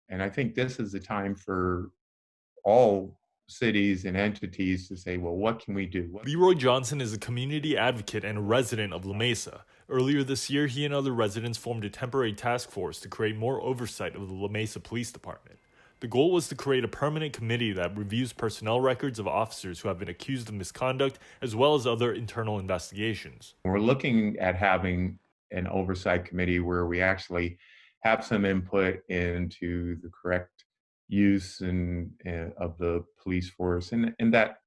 And I think this is the time for all cities and entities to say, well, what can we do? Leroy Johnson is a community advocate and a resident of La Mesa. Earlier this year, he and other residents formed a temporary task force to create more oversight of the La Mesa Police Department. The goal was to create a permanent committee that reviews personnel records of officers who have been accused of misconduct, as well as other internal investigations. We're looking at having an oversight committee where we actually have some input into the correct use of the police force, and that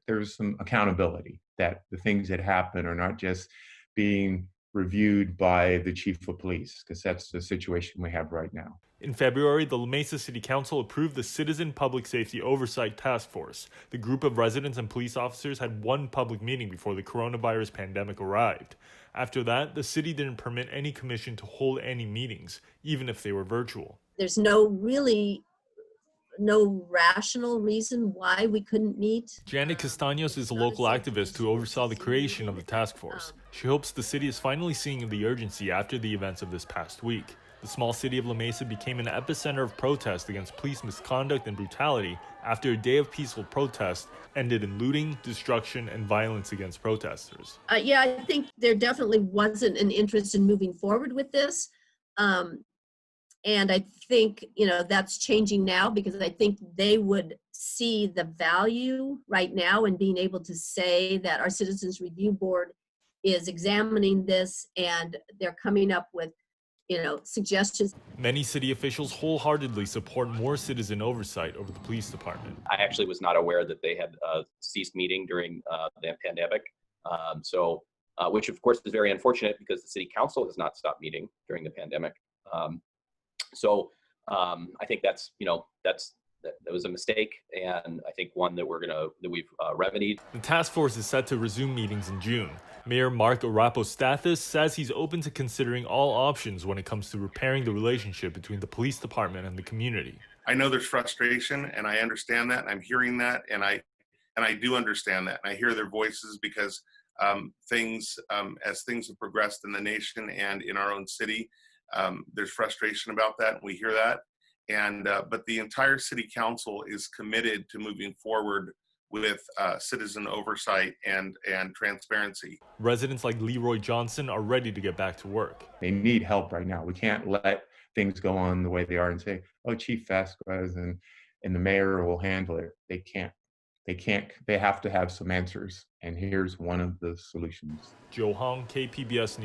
there's some accountability, that the things that happen are not just being reviewed by the chief of police, because that's the situation we have right now. In February, the La Mesa City Council approved the Citizen Public Safety Oversight Task Force. The group of residents and police officers had one public meeting before the coronavirus pandemic arrived. After that, the city didn't permit any commission to hold any meetings, even if they were virtual. There's no rational reason why we couldn't meet. Janet Castaños is a local activist who oversaw the creation of the task force. She hopes the city is finally seeing the urgency after the events of this past week. The small city of La Mesa became an epicenter of protest against police misconduct and brutality after a day of peaceful protest ended in looting, destruction, and violence against protesters. I think there definitely wasn't an interest in moving forward with this. And I think, that's changing now, because I think they would see the value right now in being able to say that our Citizens Review Board is examining this and they're coming up with suggestions. Many city officials wholeheartedly support more citizen oversight over the police department. I actually was not aware that they had ceased meeting during the pandemic. Which of course is very unfortunate because the city council has not stopped meeting during the pandemic. I think that was a mistake, and I think one that we've remedied. The task force is set to resume meetings in June. Mayor Mark Arapostathis says he's open to considering all options when it comes to repairing the relationship between the police department and the community. I know there's frustration, and I understand that, and I'm hearing that, and I do understand that, and I hear their voices because as things have progressed in the nation and in our own city, there's frustration about that, and we hear that. But the entire city council is committed to moving forward with citizen oversight and transparency. Residents like Leroy Johnson are ready to get back to work. They need help right now. We can't let things go on the way they are and say, oh, Chief Vasquez and the mayor will handle it. They can't. They have to have some answers. And here's one of the solutions. Joe Hong, KPBS News.